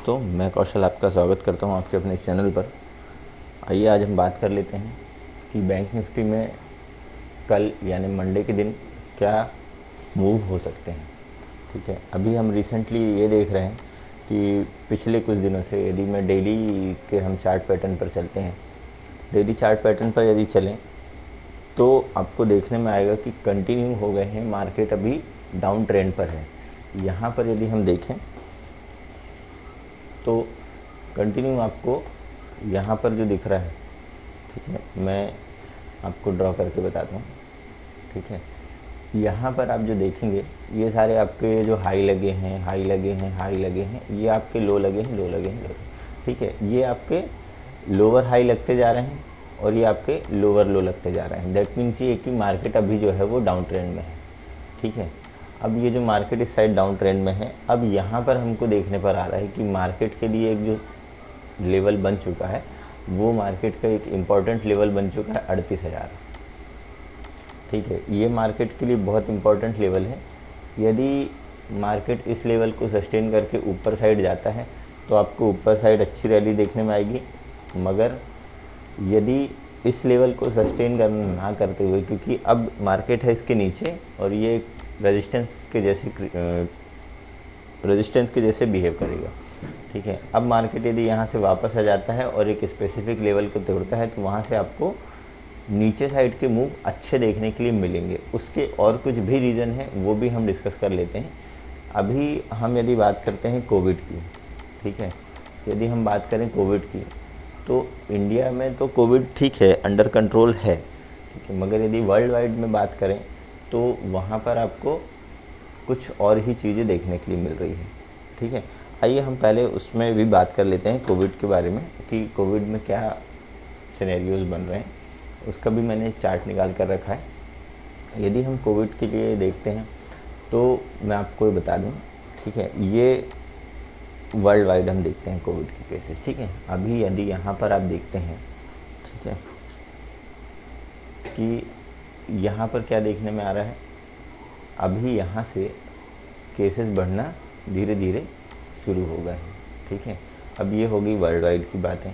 दोस्तों, मैं कौशल आपका स्वागत करता हूं आपके अपने इस चैनल पर। आइए आज हम बात कर लेते हैं कि बैंक निफ्टी में कल यानी मंडे के दिन क्या मूव हो सकते हैं। ठीक है, अभी हम रिसेंटली ये देख रहे हैं कि पिछले कुछ दिनों से यदि मैं डेली के हम चार्ट पैटर्न पर चलते हैं, डेली चार्ट पैटर्न पर यदि चलें तो आपको देखने में आएगा कि कंटिन्यू हो गए हैं, मार्केट अभी डाउन ट्रेंड पर है। यहाँ पर यदि हम देखें तो कंटिन्यू आपको यहाँ पर जो दिख रहा है, ठीक है, मैं आपको ड्रॉ करके बताता हूँ। ठीक है, यहाँ पर आप जो देखेंगे ये सारे आपके जो हाई लगे हैं, हाई लगे हैं, हाई लगे हैं, ये आपके लो लगे हैं, लो लगे हैं, लो। ठीक है, ये आपके लोअर हाई लगते जा रहे हैं और ये आपके लोअर लो लगते जा रहे हैं। दैट मीन्स ये कि मार्केट अभी जो है वो डाउन ट्रेंड में है। ठीक है, अब ये जो मार्केट इस साइड डाउन ट्रेंड में है, अब यहाँ पर हमको देखने पर आ रहा है कि मार्केट के लिए एक जो लेवल बन चुका है वो मार्केट का एक इम्पॉर्टेंट लेवल बन चुका है 38,000। ठीक है, ये मार्केट के लिए बहुत इम्पॉर्टेंट लेवल है। यदि मार्केट इस लेवल को सस्टेन करके ऊपर साइड जाता है तो आपको ऊपर साइड अच्छी रैली देखने में आएगी, मगर यदि इस लेवल को सस्टेन करना ना करते हुए, क्योंकि अब मार्केट है इसके नीचे और ये रेजिस्टेंस के जैसे बिहेव करेगा। ठीक है, अब मार्केट यदि यहाँ से वापस आ जाता है और एक स्पेसिफिक लेवल को तोड़ता है तो वहाँ से आपको नीचे साइड के मूव अच्छे देखने के लिए मिलेंगे। उसके और कुछ भी रीज़न है, वो भी हम डिस्कस कर लेते हैं। अभी हम यदि बात करते हैं कोविड की, ठीक है, यदि हम बात करें कोविड की तो इंडिया में तो कोविड ठीक है, अंडर कंट्रोल है, ठीक है, मगर यदि वर्ल्ड वाइड में बात करें तो वहाँ पर आपको कुछ और ही चीज़ें देखने के लिए मिल रही है। ठीक है, आइए हम पहले उसमें भी बात कर लेते हैं कोविड के बारे में कि कोविड में क्या सिनेरियोज बन रहे हैं। उसका भी मैंने चार्ट निकाल कर रखा है। यदि हम कोविड के लिए देखते हैं तो मैं आपको ये बता दूं, ठीक है, ये वर्ल्ड वाइड हम देखते हैं कोविड के केसेस। ठीक है, अभी यदि यहाँ पर आप देखते हैं, ठीक है, कि यहाँ पर क्या देखने में आ रहा है, अभी यहाँ से केसेस बढ़ना धीरे धीरे शुरू हो गए हैं। ठीक है, अब ये होगी वर्ल्ड वाइड की बातें।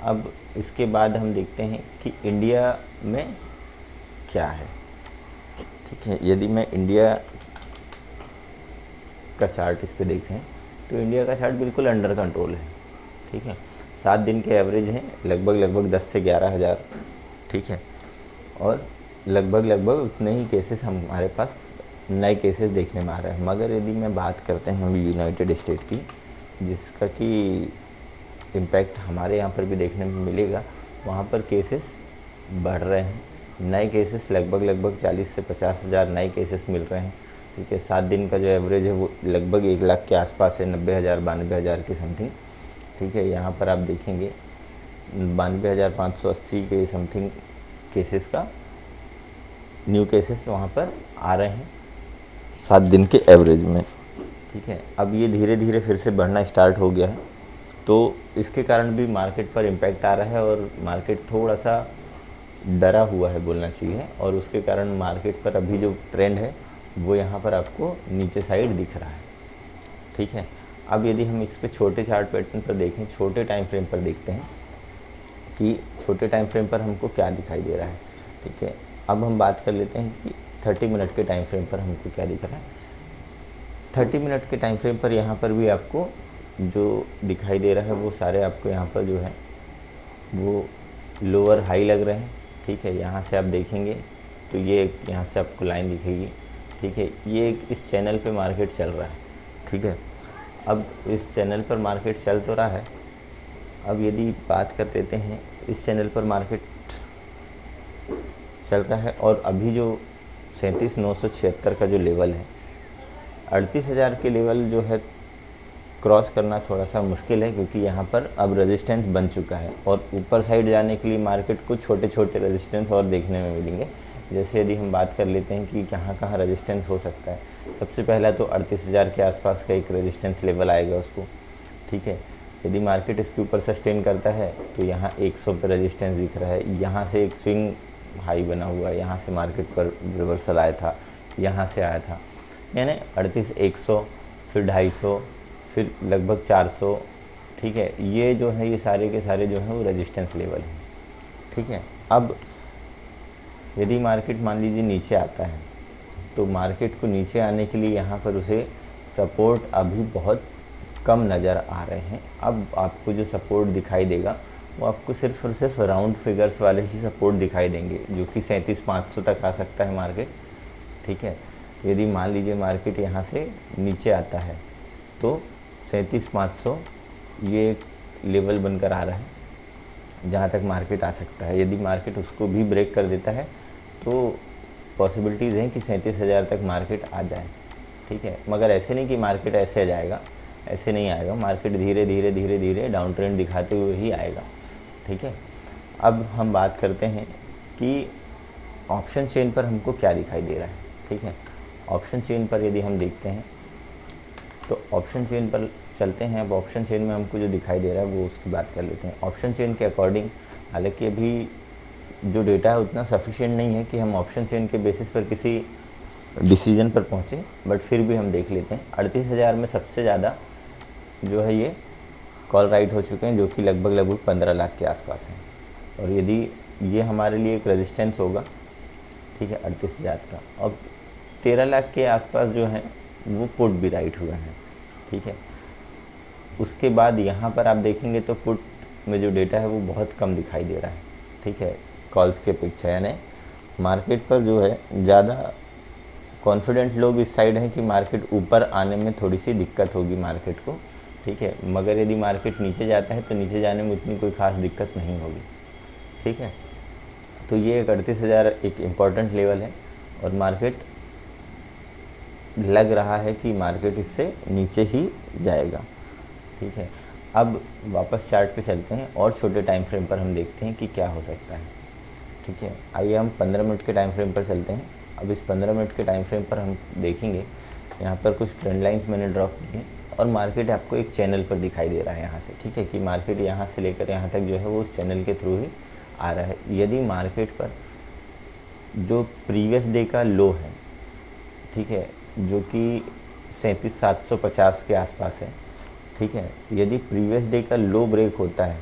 अब इसके बाद हम देखते हैं कि इंडिया में क्या है। ठीक है, यदि मैं इंडिया का चार्ट इस पे देखें तो इंडिया का चार्ट बिल्कुल अंडर कंट्रोल है। ठीक है, 7 दिन के एवरेज हैं लगभग 10 से 11 हज़ार। ठीक है, और लगभग उतने ही केसेस हमारे पास नए केसेस देखने में आ रहे हैं। मगर यदि मैं बात करते हैं हम यूनाइटेड स्टेट की, जिसका कि इम्पैक्ट हमारे यहाँ पर भी देखने में मिलेगा, वहाँ पर केसेस बढ़ रहे हैं। नए केसेस लगभग 40 से 50 हज़ार नए केसेस मिल रहे हैं। ठीक है, 7 दिन का जो एवरेज है वो लगभग 1 लाख के आसपास है, 90,000 92,000 के समथिंग। ठीक है, यहाँ पर आप देखेंगे 92,580 के समथिंग केसेस का न्यू केसेस वहाँ पर आ रहे हैं 7 दिन के एवरेज में। ठीक है, अब ये धीरे धीरे फिर से बढ़ना स्टार्ट हो गया है, तो इसके कारण भी मार्केट पर इम्पैक्ट आ रहा है और मार्केट थोड़ा सा डरा हुआ है बोलना चाहिए, और उसके कारण मार्केट पर अभी जो ट्रेंड है वो यहाँ पर आपको नीचे साइड दिख रहा है। ठीक है, अब यदि हम इस पे छोटे चार्ट पैटर्न पर देखें, छोटे टाइम फ्रेम पर देखते हैं कि छोटे टाइम फ्रेम पर हमको क्या दिखाई दे रहा है। ठीक है, अब हम बात कर लेते हैं कि 30 मिनट के टाइम फ्रेम पर हमको क्या दिख रहा है। 30 मिनट के टाइम फ्रेम पर यहाँ पर भी आपको जो दिखाई दे रहा है वो सारे आपको यहाँ पर जो है वो लोअर हाई लग रहे हैं। ठीक है, यहाँ से आप देखेंगे तो ये यहाँ से आपको लाइन दिखेगी। ठीक है, ये एक इस चैनल पे मार्केट चल रहा है। ठीक है, अब इस चैनल पर मार्केट चल तो रहा है। अब यदि बात कर लेते हैं, इस चैनल पर मार्केट चल रहा है और अभी जो 37,976 का जो लेवल है, 38,000 के लेवल जो है क्रॉस करना थोड़ा सा मुश्किल है, क्योंकि यहाँ पर अब रेजिस्टेंस बन चुका है और ऊपर साइड जाने के लिए मार्केट को छोटे छोटे रेजिस्टेंस और देखने में मिलेंगे। जैसे यदि हम बात कर लेते हैं कि कहाँ रेजिस्टेंस हो सकता है, सबसे पहला तो 38,000 के आसपास का एक रेजिस्टेंस लेवल आएगा उसको। ठीक है, यदि मार्केट इसके ऊपर सस्टेन करता है तो यहाँ 100 पे रेजिस्टेंस दिख रहा है। यहाँ से एक स्विंग हाई बना हुआ है, यहाँ से मार्केट पर रिवर्सल आया था, यहाँ से आया था, यानी 38 100, फिर 250, फिर लगभग 400, ठीक है, ये जो है ये सारे के सारे जो है वो रेजिस्टेंस लेवल हैं। ठीक है, अब यदि मार्केट मान लीजिए नीचे आता है तो मार्केट को नीचे आने के लिए यहाँ पर उसे सपोर्ट अभी बहुत कम नज़र आ रहे हैं। अब आपको जो सपोर्ट दिखाई देगा वो आपको सिर्फ और सिर्फ राउंड फिगर्स वाले ही सपोर्ट दिखाई देंगे, जो कि 37,500 तक आ सकता है मार्केट। ठीक है, यदि मान लीजिए मार्केट यहाँ से नीचे आता है तो 37,500 ये एक लेवल बनकर आ रहा है जहाँ तक मार्केट आ सकता है। यदि मार्केट उसको भी ब्रेक कर देता है तो पॉसिबिलिटीज़ हैं कि 37,000 तक मार्केट आ जाए। ठीक है, मगर ऐसे नहीं कि मार्केट ऐसे आ जाएगा, ऐसे नहीं आएगा। मार्केट धीरे धीरे धीरे धीरे डाउन ट्रेंड दिखाते हुए ही आएगा। ठीक है, अब हम बात करते हैं कि ऑप्शन चेन पर हमको क्या दिखाई दे रहा है। ठीक है, ऑप्शन चेन पर यदि हम देखते हैं तो ऑप्शन चेन पर चलते हैं। अब ऑप्शन चेन में हमको जो दिखाई दे रहा है वो उसकी बात कर लेते हैं। ऑप्शन चेन के अकॉर्डिंग हालांकि अभी जो डेटा है उतना सफिशिएंट नहीं है कि हम ऑप्शन चेन के बेसिस पर किसी डिसीजन पर पहुँचे, बट फिर भी हम देख लेते हैं। 38,000 में सबसे ज़्यादा जो है ये कॉल राइट हो चुके हैं, जो कि लगभग 15 लाख के आसपास हैं। और यदि ये हमारे लिए एक रेजिस्टेंस होगा, ठीक है, 38,000 का, अब 13 लाख के आसपास जो है वो पुट भी राइट हुए हैं। ठीक है, उसके बाद यहाँ पर आप देखेंगे तो पुट में जो डेटा है वो बहुत कम दिखाई दे रहा है। ठीक है, कॉल्स के अपेक्षा, यानी मार्केट पर जो है ज़्यादा कॉन्फिडेंट लोग इस साइड हैं कि मार्केट ऊपर आने में थोड़ी सी दिक्कत होगी मार्केट को। ठीक है, मगर यदि मार्केट नीचे जाता है तो नीचे जाने में उतनी कोई ख़ास दिक्कत नहीं होगी। ठीक है, तो ये 38,000 एक इम्पॉर्टेंट लेवल है और मार्केट लग रहा है कि मार्केट इससे नीचे ही जाएगा। ठीक है, अब वापस चार्ट पे चलते हैं और छोटे टाइम फ्रेम पर हम देखते हैं कि क्या हो सकता है। ठीक है, आइए हम 15 मिनट के टाइम फ्रेम पर चलते हैं। अब इस 15 मिनट के टाइम फ्रेम पर हम देखेंगे, यहाँ पर कुछ ट्रेंड लाइंस मैंने ड्रॉ की हैं और मार्केट आपको एक चैनल पर दिखाई दे रहा है यहाँ से। ठीक है, कि मार्केट यहाँ से लेकर यहाँ तक जो है वो उस चैनल के थ्रू ही आ रहा है। यदि मार्केट पर जो प्रीवियस डे का लो है, ठीक है, जो कि 37,750 के आसपास है, ठीक है, यदि प्रीवियस डे का लो ब्रेक होता है,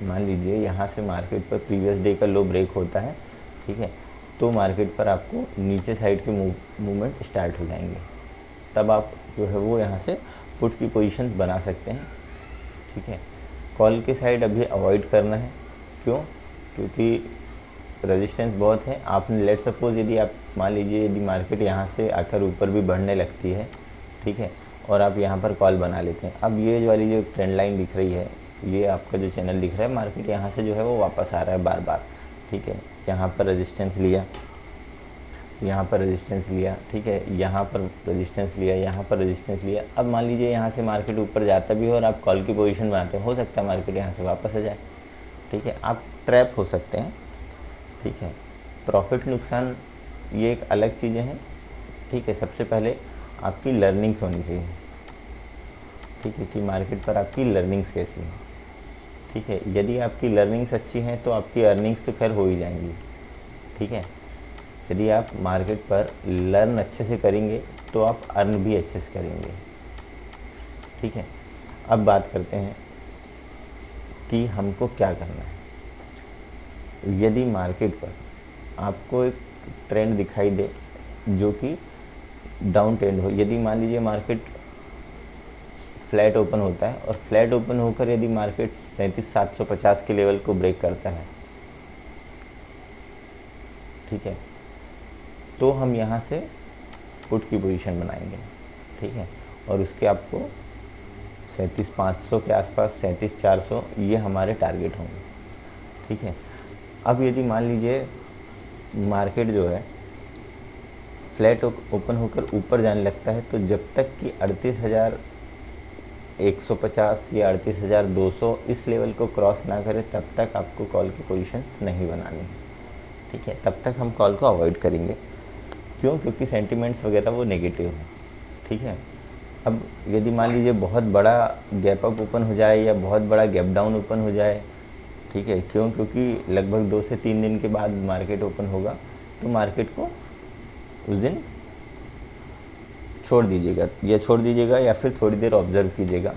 मान लीजिए यहाँ से मार्केट पर प्रीवियस डे का लो ब्रेक होता है, ठीक है, तो मार्केट पर आपको नीचे साइड के मूवमेंट स्टार्ट हो जाएंगे। तब आप जो है वो यहाँ से पुट की पोजीशंस बना सकते हैं। ठीक है, कॉल के साइड अभी अवॉइड करना है। क्यों? क्योंकि रेजिस्टेंस बहुत है। आपने लेट सपोज यदि आप मान लीजिए यदि मार्केट यहाँ से आकर ऊपर भी बढ़ने लगती है, ठीक है, और आप यहाँ पर कॉल बना लेते हैं। अब ये वाली जो ट्रेंड लाइन दिख रही है, ये आपका जो चैनल दिख रहा है, मार्केट यहाँ से जो है वो वापस आ रहा है बार बार। ठीक है, यहाँ पर रेजिस्टेंस लिया, यहाँ पर रेजिस्टेंस लिया, ठीक है, यहाँ पर रेजिस्टेंस लिया, यहाँ पर रेजिस्टेंस लिया। अब मान लीजिए यहाँ से मार्केट ऊपर जाता भी है और आप कॉल की पोजीशन बनाते हैं, हो सकता है मार्केट यहाँ से वापस आ जाए। ठीक है, आप ट्रैप हो सकते हैं। ठीक है, प्रॉफिट नुकसान ये एक अलग चीज़ें हैं। ठीक है, सबसे पहले आपकी लर्निंग्स होनी चाहिए। ठीक है, कि मार्केट पर आपकी लर्निंग्स कैसी हैं। ठीक है, यदि आपकी लर्निंग्स अच्छी हैं तो आपकी अर्निंग्स तो खैर हो ही जाएंगी। ठीक है, यदि आप मार्केट पर लर्न अच्छे से करेंगे तो आप अर्न भी अच्छे से करेंगे। ठीक है, अब बात करते हैं कि हमको क्या करना है। यदि मार्केट पर आपको एक ट्रेंड दिखाई दे जो कि डाउन ट्रेंड हो, यदि मान लीजिए मार्केट फ्लैट ओपन होता है और फ्लैट ओपन होकर यदि मार्केट 37,750 के लेवल को ब्रेक करता है, ठीक है, तो हम यहाँ से पुट की पोजीशन बनाएंगे। ठीक है, और उसके आपको 37,500 के आसपास 37,400 ये हमारे टारगेट होंगे। ठीक है, अब यदि मान लीजिए मार्केट जो है फ्लैट ओपन होकर ऊपर जाने लगता है, तो जब तक कि 38,150 या 38,200 इस लेवल को क्रॉस ना करे तब तक आपको कॉल की पोजीशंस नहीं बनानी है। ठीक है, तब तक हम कॉल को अवॉइड करेंगे। क्यों? क्योंकि सेंटिमेंट्स वगैरह वो नेगेटिव हैं। ठीक है, अब यदि मान लीजिए बहुत बड़ा गैप अप ओपन हो जाए या बहुत बड़ा गैप डाउन ओपन हो जाए, ठीक है, क्यों? क्योंकि लगभग 2 से 3 दिन के बाद मार्केट ओपन होगा, तो मार्केट को उस दिन छोड़ दीजिएगा या फिर थोड़ी देर ऑब्जर्व कीजिएगा।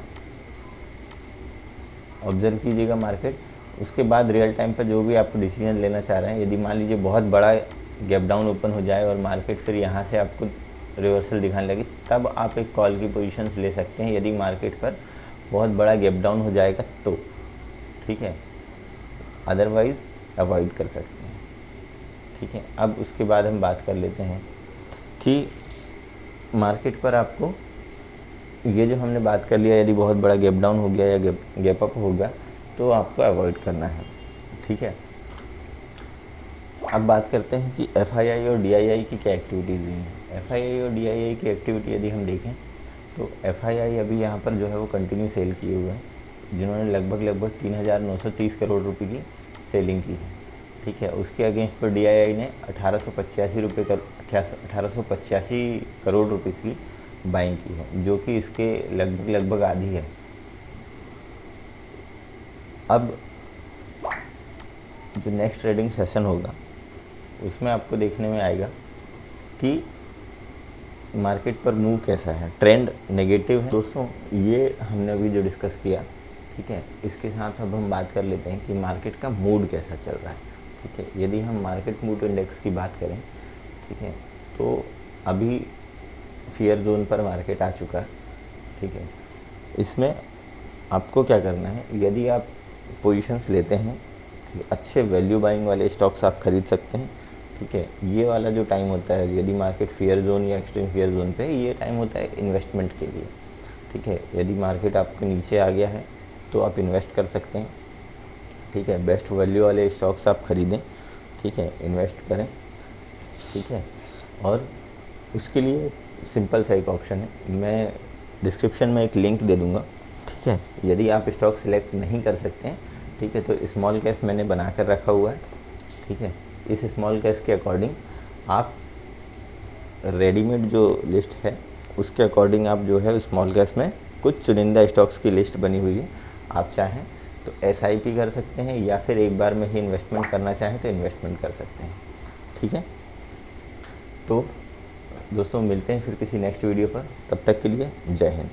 ऑब्जर्व कीजिएगा मार्केट। उसके बाद रियल टाइम पर जो भी आप डिसीजन लेना चाह रहे हैं, यदि मान लीजिए बहुत बड़ा गैप डाउन ओपन हो जाए और मार्केट फिर यहाँ से आपको रिवर्सल दिखाने लगे, तब आप एक कॉल की पोजीशंस ले सकते हैं, यदि मार्केट पर बहुत बड़ा गैप डाउन हो जाएगा तो, ठीक है। अदरवाइज़ अवॉइड कर सकते हैं, ठीक है। अब उसके बाद हम बात कर लेते हैं कि मार्केट पर आपको ये जो हमने बात कर लिया, यदि बहुत बड़ा गैप डाउन हो गया या गैप अप हो गया तो आपको अवॉइड करना है, ठीक है। अब बात करते हैं कि FII और DII की क्या एक्टिविटीज़ हुई हैं। FII और DII की एक्टिविटी यदि हम देखें तो FII अभी यहाँ पर जो है वो कंटिन्यू सेल किए हुए हैं, जिन्होंने लगभग 3,930 करोड़ रुपए की सेलिंग की है, ठीक है। उसके अगेंस्ट पर DII ने 1885 करोड़ रुपीस की बाइंग की है, जो कि इसके लगभग आधी है। अब जो नेक्स्ट ट्रेडिंग सेशन होगा उसमें आपको देखने में आएगा कि मार्केट पर मूव कैसा है, ट्रेंड नेगेटिव है। दोस्तों ये हमने अभी जो डिस्कस किया, ठीक है, इसके साथ अब हम बात कर लेते हैं कि मार्केट का मूड कैसा चल रहा है, ठीक है। यदि हम मार्केट मूड इंडेक्स की बात करें, ठीक है, तो अभी फियर जोन पर मार्केट आ चुका है, ठीक है। इसमें आपको क्या करना है, यदि आप पोजीशंस लेते हैं कि अच्छे वैल्यू बाइंग वाले स्टॉक्स आप खरीद सकते हैं, ठीक है। ये वाला जो टाइम होता है, यदि मार्केट फियर जोन या एक्सट्रीम फियर जोन पे, ये टाइम होता है इन्वेस्टमेंट के लिए, ठीक है। यदि मार्केट आपके नीचे आ गया है तो आप इन्वेस्ट कर सकते हैं, ठीक है। बेस्ट वैल्यू वाले स्टॉक्स आप खरीदें, ठीक है, इन्वेस्ट करें, ठीक है। और उसके लिए सिंपल सा एक ऑप्शन है, मैं डिस्क्रिप्शन में एक लिंक दे दूँगा, ठीक है। यदि आप स्टॉक सिलेक्ट नहीं कर सकते हैं, ठीक है, तो स्मॉल कैश मैंने बना कर रखा हुआ है, ठीक है। इस स्मॉल कैश के अकॉर्डिंग आप रेडीमेड जो लिस्ट है उसके अकॉर्डिंग आप जो है स्मॉल कैश में कुछ चुनिंदा स्टॉक्स की लिस्ट बनी हुई है, आप चाहें तो SIP कर सकते हैं या फिर एक बार में ही इन्वेस्टमेंट करना चाहें तो इन्वेस्टमेंट कर सकते हैं, ठीक है। तो दोस्तों मिलते हैं फिर किसी नेक्स्ट वीडियो पर, तब तक के लिए जय हिंद।